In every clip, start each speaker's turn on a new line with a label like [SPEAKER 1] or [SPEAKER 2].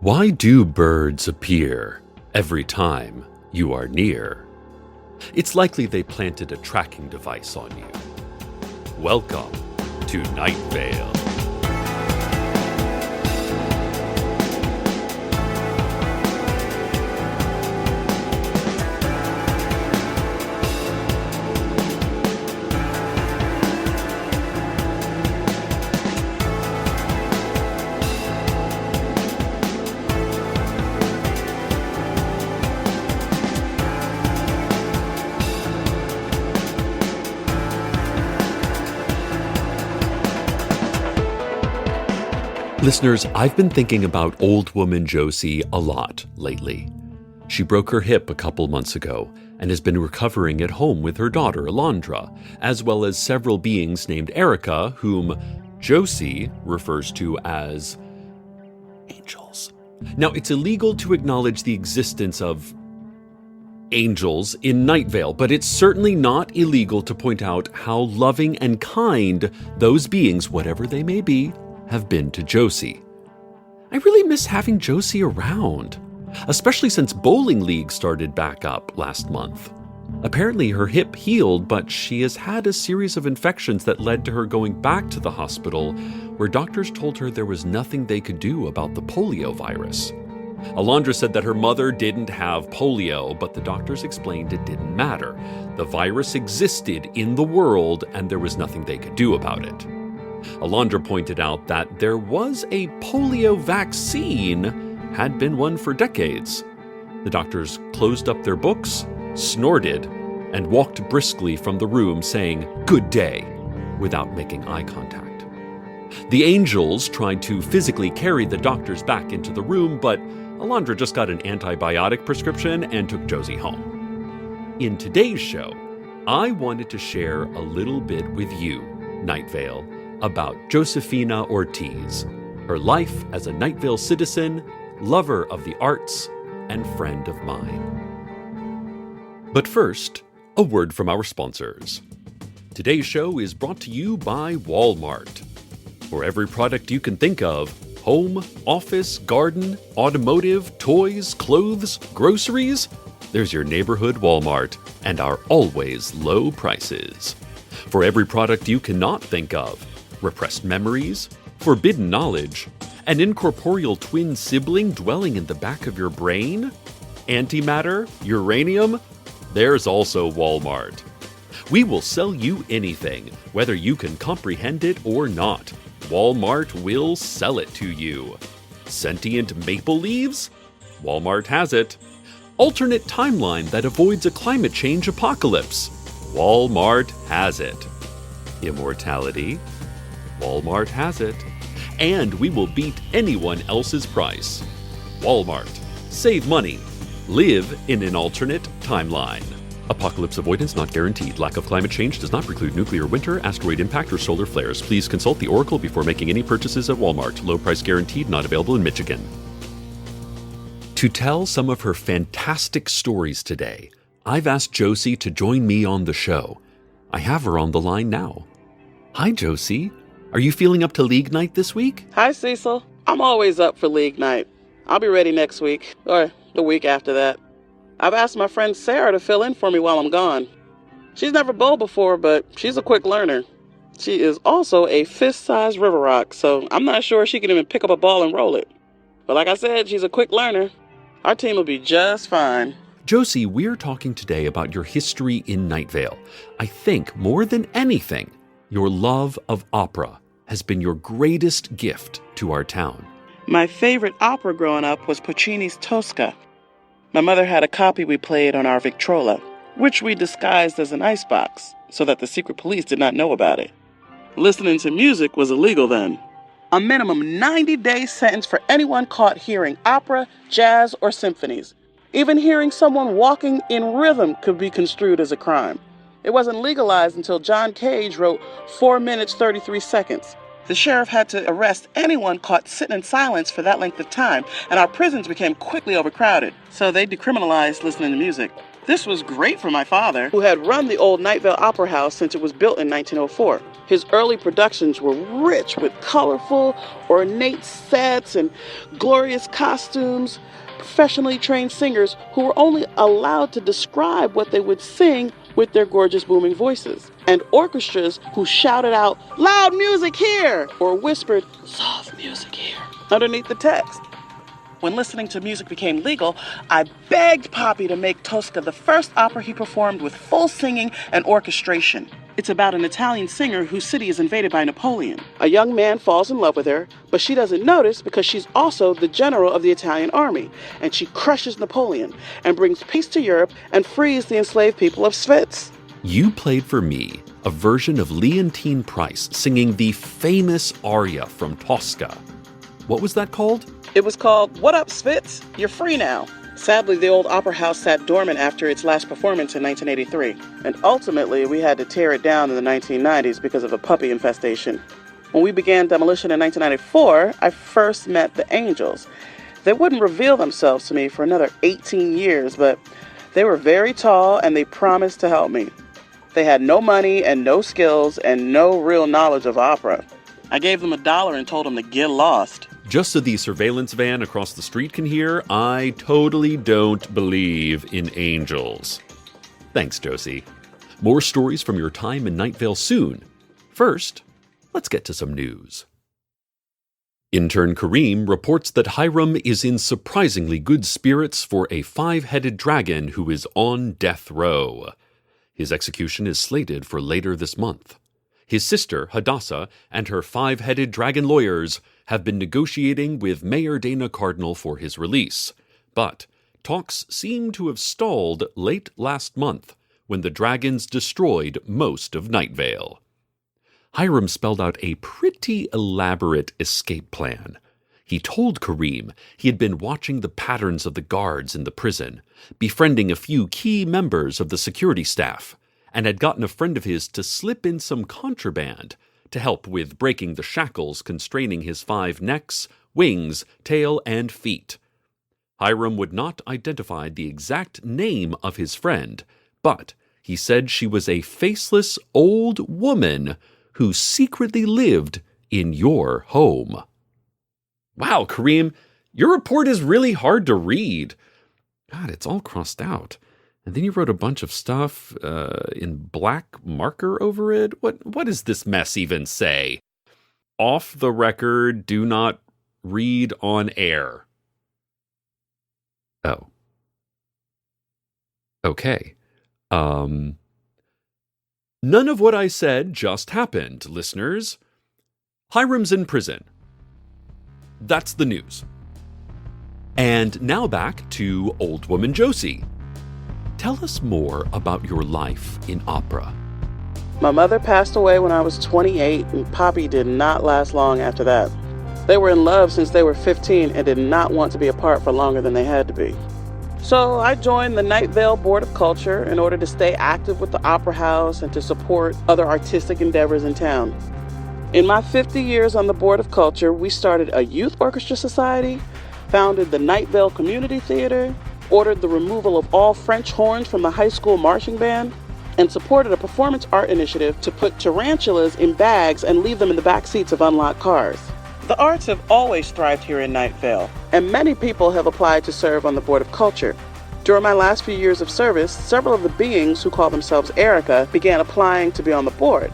[SPEAKER 1] Why do birds appear every time you are near? It's likely they planted a tracking device on you. Welcome to Night Vale. Listeners, I've been thinking about old woman Josie a lot lately. She broke her hip a couple months ago and has been recovering at home with her daughter, Alondra, as well as several beings named Erica, whom Josie refers to as angels. Now, it's illegal to acknowledge the existence of angels in Night Vale, but it's certainly not illegal to point out how loving and kind those beings, whatever they may be, have been to Josie. I really miss having Josie around, especially since bowling league started back up last month. Apparently her hip healed, but she has had a series of infections that led to her going back to the hospital, where doctors told her there was nothing they could do about the polio virus. Alondra said that her mother didn't have polio, but the doctors explained it didn't matter. The virus existed in the world, and there was nothing they could do about it. Alondra pointed out that there was a polio vaccine, had been one for decades. The doctors closed up their books, snorted, and walked briskly from the room saying, "Good day," without making eye contact. The angels tried to physically carry the doctors back into the room, but Alondra just got an antibiotic prescription and took Josie home. In today's show, I wanted to share a little bit with you, Night Vale, about Josefina Ortiz, her life as a Night Vale citizen, lover of the arts, and friend of mine. But first, a word from our sponsors. Today's show is brought to you by Walmart. For every product you can think of, home, office, garden, automotive, toys, clothes, groceries, there's your neighborhood Walmart and our always low prices. For every product you cannot think of, repressed memories, forbidden knowledge, an incorporeal twin sibling dwelling in the back of your brain, antimatter, uranium, there's also Walmart. We will sell you anything, whether you can comprehend it or not. Walmart will sell it to you. Sentient maple leaves? Walmart has it. Alternate timeline that avoids a climate change apocalypse? Walmart has it. Immortality? Walmart has it. And we will beat anyone else's price. Walmart. Save money. Live in an alternate timeline. Apocalypse avoidance not guaranteed. Lack of climate change does not preclude nuclear winter, asteroid impact, or solar flares. Please consult the Oracle before making any purchases at Walmart. Low price guaranteed, not available in Michigan. To tell some of her fantastic stories today, I've asked Josie to join me on the show. I have her on the line now. Hi, Josie. Are you feeling up to League Night this week?
[SPEAKER 2] Hi, Cecil. I'm always up for League Night. I'll be ready next week, or the week after that. I've asked my friend Sarah to fill in for me while I'm gone. She's never bowled before, but she's a quick learner. She is also a fist-sized river rock, so I'm not sure she can even pick up a ball and roll it. But like I said, she's a quick learner. Our team will be just fine.
[SPEAKER 1] Josie, we're talking today about your history in Night Vale. I think, more than anything, your love of opera has been your greatest gift to our town.
[SPEAKER 2] My favorite opera growing up was Puccini's Tosca. My mother had a copy we played on our Victrola, which we disguised as an icebox so that the secret police did not know about it. Listening to music was illegal then. A minimum 90-day sentence for anyone caught hearing opera, jazz, or symphonies. Even hearing someone walking in rhythm could be construed as a crime. It wasn't legalized until John Cage wrote 4 minutes 33 seconds. The sheriff had to arrest anyone caught sitting in silence for that length of time, and our prisons became quickly overcrowded, so they decriminalized listening to music. This was great for my father, who had run the old Night Vale Opera House since it was built in 1904. His early productions were rich with colorful, ornate sets and glorious costumes, professionally trained singers who were only allowed to describe what they would sing with their gorgeous booming voices, and orchestras who shouted out, "Loud music here!" or whispered, "Soft music here," underneath the text. When listening to music became legal, I begged Poppy to make Tosca the first opera he performed with full singing and orchestration. It's about an Italian singer whose city is invaded by Napoleon. A young man falls in love with her, but she doesn't notice because she's also the general of the Italian army, and she crushes Napoleon and brings peace to Europe and frees the enslaved people of Svitz.
[SPEAKER 1] You played for me a version of Leontine Price singing the famous aria from Tosca. What was that called?
[SPEAKER 2] It was called "What Up, Svitz? You're Free Now." Sadly, the old opera house sat dormant after its last performance in 1983, and ultimately we had to tear it down in the 1990s because of a puppy infestation. When we began demolition in 1994, I first met the Angels. They wouldn't reveal themselves to me for another 18 years, but they were very tall and they promised to help me. They had no money and no skills and no real knowledge of opera. I gave them $1 and told them to get lost.
[SPEAKER 1] Just so the surveillance van across the street can hear, I totally don't believe in angels. Thanks, Josie. More stories from your time in Night Vale soon. First, let's get to some news. Intern Kareem reports that Hiram is in surprisingly good spirits for a 5-headed dragon who is on death row. His execution is slated for later this month. His sister, Hadassah, and her 5-headed dragon lawyers have been negotiating with Mayor Dana Cardinal for his release, but talks seem to have stalled late last month when the dragons destroyed most of Night Vale. Hiram spelled out a pretty elaborate escape plan. He told Kareem he had been watching the patterns of the guards in the prison, befriending a few key members of the security staff, and had gotten a friend of his to slip in some contraband to help with breaking the shackles constraining his 5 necks, wings, tail, and feet. Hiram would not identify the exact name of his friend, but he said she was a faceless old woman who secretly lived in your home. Wow, Kareem, your report is really hard to read. God, it's all crossed out. And then you wrote a bunch of stuff in black marker over it. What does this mess even say? Off the record, do not read on air. Oh. Okay. None of what I said just happened, listeners. Hiram's in prison. That's the news. And now back to Old Woman Josie. Tell us more about your life in opera.
[SPEAKER 2] My mother passed away when I was 28, and Poppy did not last long after that. They were in love since they were 15 and did not want to be apart for longer than they had to be. So I joined the Night Vale Board of Culture in order to stay active with the Opera House and to support other artistic endeavors in town. In my 50 years on the Board of Culture, we started a youth orchestra society, founded the Night Vale Community Theater, ordered the removal of all French horns from the high school marching band, and supported a performance art initiative to put tarantulas in bags and leave them in the back seats of unlocked cars. The arts have always thrived here in Night Vale, and many people have applied to serve on the Board of Culture. During my last few years of service, several of the beings who call themselves Erica began applying to be on the board.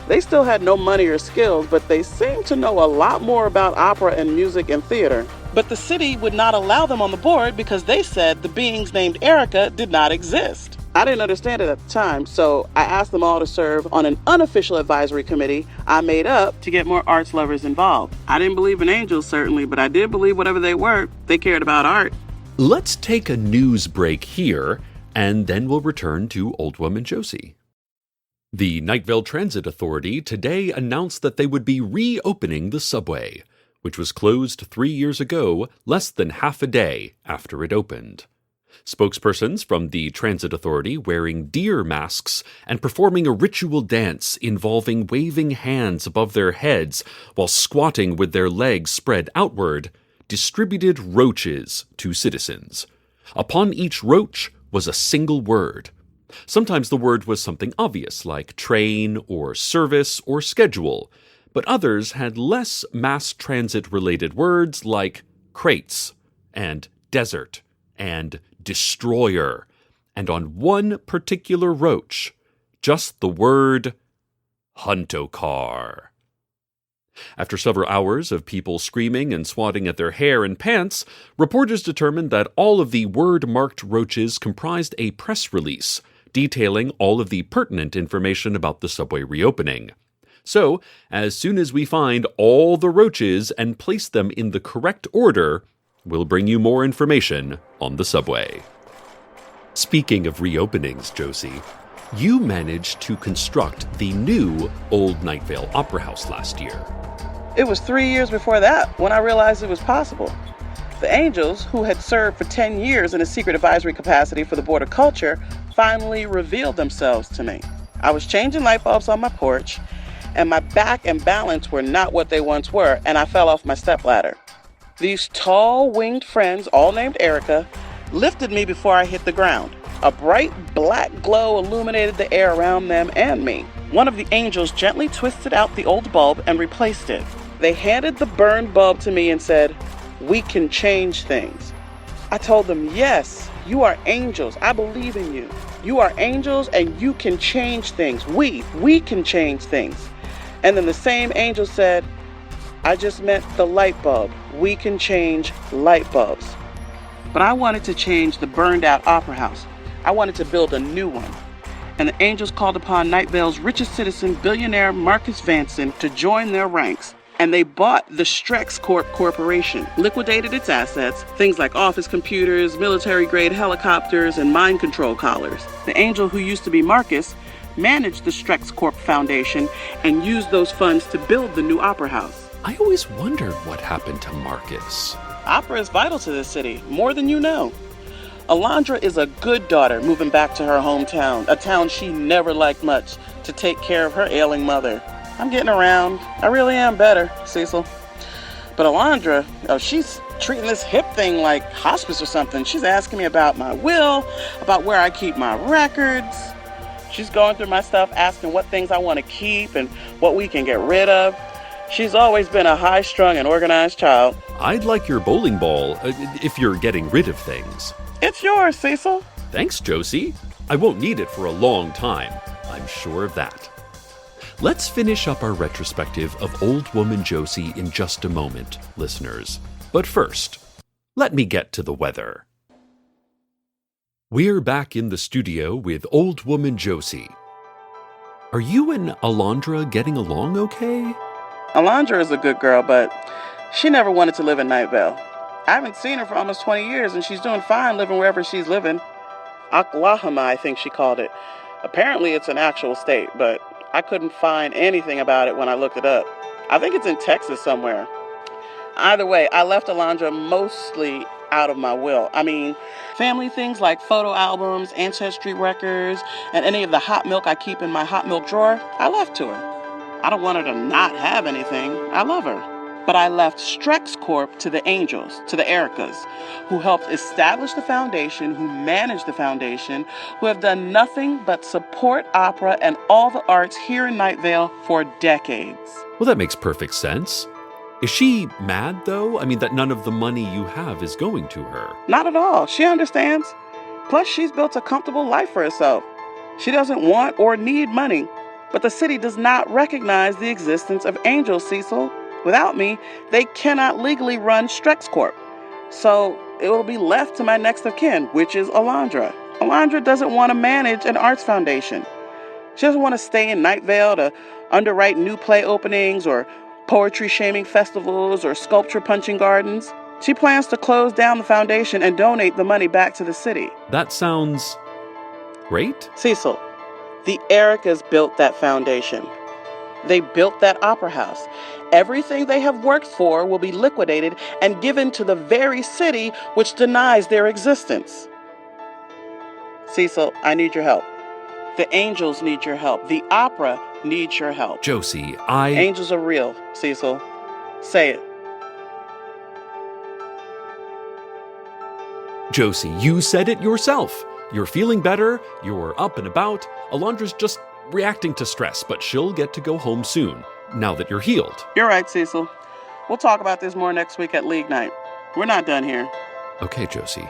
[SPEAKER 2] They still had no money or skills, but they seemed to know a lot more about opera and music and theater. But the city would not allow them on the board because they said the beings named Erica did not exist. I didn't understand it at the time, so I asked them all to serve on an unofficial advisory committee I made up to get more arts lovers involved. I didn't believe in angels, certainly, but I did believe whatever they were, they cared about art.
[SPEAKER 1] Let's take a news break here, and then we'll return to Old Woman Josie. The Night Vale Transit Authority today announced that they would be reopening the subway, which was closed 3 years ago, less than half a day after it opened. Spokespersons from the Transit Authority wearing deer masks and performing a ritual dance involving waving hands above their heads while squatting with their legs spread outward distributed roaches to citizens. Upon each roach was a single word: Sometimes the word was something obvious, like train or service or schedule, but others had less mass transit-related words like crates and desert and destroyer, and on one particular roach, just the word Huntocar. After several hours of people screaming and swatting at their hair and pants, reporters determined that all of the word-marked roaches comprised a press release detailing all of the pertinent information about the subway reopening. So, as soon as we find all the roaches and place them in the correct order, we'll bring you more information on the subway. Speaking of reopenings, Josie, you managed to construct the new Old Night Vale Opera House last year.
[SPEAKER 2] It was 3 years before that when I realized it was possible. The Angels, who had served for 10 years in a secret advisory capacity for the Board of Culture, finally revealed themselves to me. I was changing light bulbs on my porch, and my back and balance were not what they once were, and I fell off my stepladder. These tall, winged friends, all named Erica, lifted me before I hit the ground. A bright black glow illuminated the air around them and me. One of the Angels gently twisted out the old bulb and replaced it. They handed the burned bulb to me and said, "We can change things." I told them, "Yes, you are angels. I believe in you. You are angels and you can change things. We can change things." And then the same angel said, "I just meant the light bulb. We can change light bulbs." But I wanted to change the burned out opera house. I wanted to build a new one. And the Angels called upon Night Vale's richest citizen, billionaire Marcus Vanson, to join their ranks. And they bought the Strex Corp Corporation, liquidated its assets, things like office computers, military-grade helicopters, and mind control collars. The angel who used to be Marcus managed the Strex Corp Foundation and used those funds to build the new opera house.
[SPEAKER 1] I always wondered what happened to Marcus.
[SPEAKER 2] Opera is vital to this city, more than you know. Alondra is a good daughter moving back to her hometown, a town she never liked much, to take care of her ailing mother. I'm getting around. I really am better, Cecil. But Alondra, she's treating this hip thing like hospice or something. She's asking me about my will, about where I keep my records. She's going through my stuff, asking what things I want to keep and what we can get rid of. She's always been a high-strung and organized child.
[SPEAKER 1] I'd like your bowling ball, if you're getting rid of things.
[SPEAKER 2] It's yours, Cecil.
[SPEAKER 1] Thanks, Josie. I won't need it for a long time. I'm sure of that. Let's finish up our retrospective of Old Woman Josie in just a moment, listeners. But first, let me get to the weather. We're back in the studio with Old Woman Josie. Are you and Alondra getting along okay?
[SPEAKER 2] Alondra is a good girl, but she never wanted to live in Night Vale. I haven't seen her for almost 20 years, and she's doing fine living wherever she's living. Oklahoma, I think she called it. Apparently it's an actual state, but I couldn't find anything about it when I looked it up. I think it's in Texas somewhere. Either way, I left Alondra mostly out of my will. I mean, family things like photo albums, ancestry records, and any of the hot milk I keep in my hot milk drawer, I left to her. I don't want her to not have anything. I love her. But I left Strex Corp to the Angels, to the Ericas, who helped establish the foundation, who manage the foundation, who have done nothing but support opera and all the arts here in Night Vale for decades.
[SPEAKER 1] Well, that makes perfect sense. Is she mad, though? I mean, that none of the money you have is going to her.
[SPEAKER 2] Not at all. She understands. Plus, she's built a comfortable life for herself. She doesn't want or need money. But the city does not recognize the existence of Angels, Cecil. Without me, they cannot legally run Strex Corp. So it will be left to my next of kin, which is Alondra. Alondra doesn't want to manage an arts foundation. She doesn't want to stay in Night Vale to underwrite new play openings or poetry shaming festivals or sculpture punching gardens. She plans to close down the foundation and donate the money back to the city.
[SPEAKER 1] That sounds great.
[SPEAKER 2] Cecil, the Ericas built that foundation. They built that opera house. Everything they have worked for will be liquidated and given to the very city which denies their existence. Cecil, I need your help. The Angels need your help. The opera needs your help.
[SPEAKER 1] Josie,
[SPEAKER 2] Angels are real, Cecil. Say it.
[SPEAKER 1] Josie, you said it yourself. You're feeling better, you're up and about. Alondra's just reacting to stress, but she'll get to go home soon, now that you're healed.
[SPEAKER 2] You're right, Cecil. We'll talk about this more next week at League Night. We're not done here.
[SPEAKER 1] Okay, Josie.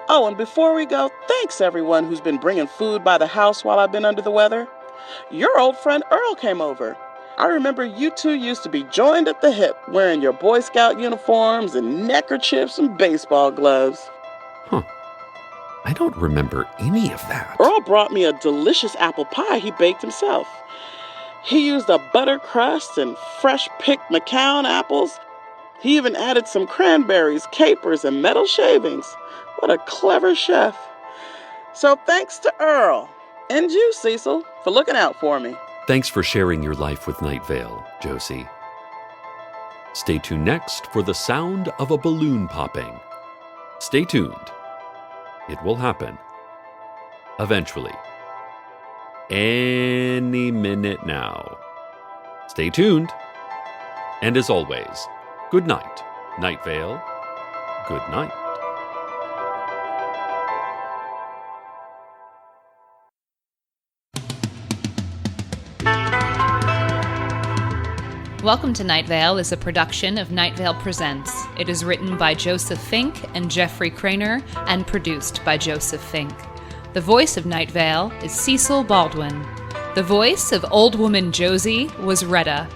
[SPEAKER 2] Oh, and before we go, thanks everyone who's been bringing food by the house while I've been under the weather. Your old friend Earl came over. I remember you two used to be joined at the hip, wearing your Boy Scout uniforms and neckerchiefs and baseball gloves.
[SPEAKER 1] Huh. I don't remember any of that.
[SPEAKER 2] Earl brought me a delicious apple pie he baked himself. He used a butter crust and fresh-picked McCown apples. He even added some cranberries, capers, and metal shavings. What a clever chef. So thanks to Earl, and you, Cecil, for looking out for me.
[SPEAKER 1] Thanks for sharing your life with Night Vale, Josie. Stay tuned next for the sound of a balloon popping. Stay tuned. It will happen. Eventually. Any minute now. Stay tuned. And as always, good night, Night Vale. Good night.
[SPEAKER 3] Welcome to Night Vale is a production of Night Vale Presents. It is written by Joseph Fink and Jeffrey Craner and produced by Joseph Fink. The voice of Night Vale is Cecil Baldwin. The voice of Old Woman Josie was Retta.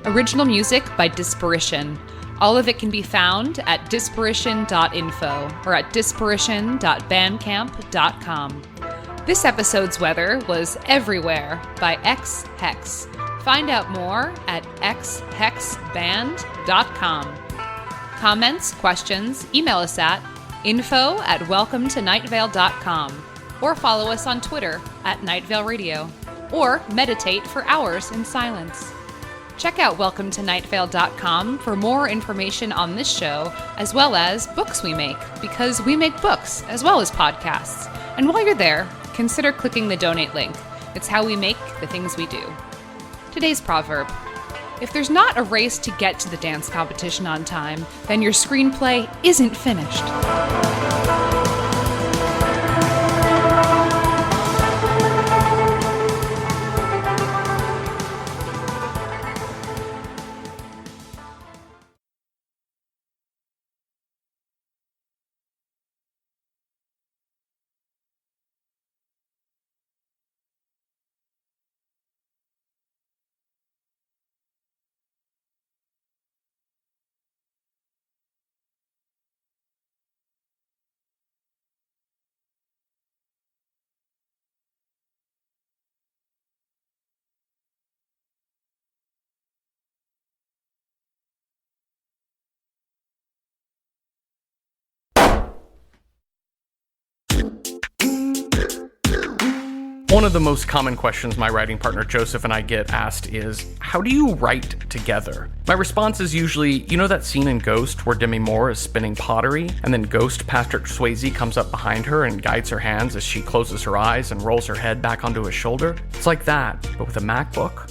[SPEAKER 3] Original music by Disparition. All of it can be found at disparition.info or at disparition.bandcamp.com. This episode's weather was Everywhere by X Hex. Find out more at xhexband.com. Comments, questions, email us at info@welcometonightvale.com or follow us on Twitter at Night Vale Radio or meditate for hours in silence. Check out welcometonightvale.com for more information on this show as well as books we make, because we make books as well as podcasts. And while you're there, consider clicking the donate link. It's how we make the things we do. Today's proverb: if there's not a race to get to the dance competition on time, then your screenplay isn't finished.
[SPEAKER 4] One of the most common questions my writing partner Joseph and I get asked is, how do you write together? My response is usually, you know that scene in Ghost where Demi Moore is spinning pottery, and then Ghost Patrick Swayze comes up behind her and guides her hands as she closes her eyes and rolls her head back onto his shoulder? It's like that, but with a MacBook.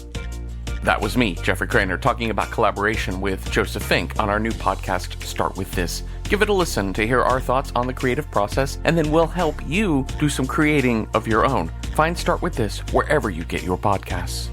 [SPEAKER 4] That was me, Jeffrey Craner, talking about collaboration with Joseph Fink on our new podcast, Start With This. Give it a listen to hear our thoughts on the creative process, and then we'll help you do some creating of your own. Find Start With This wherever you get your podcasts.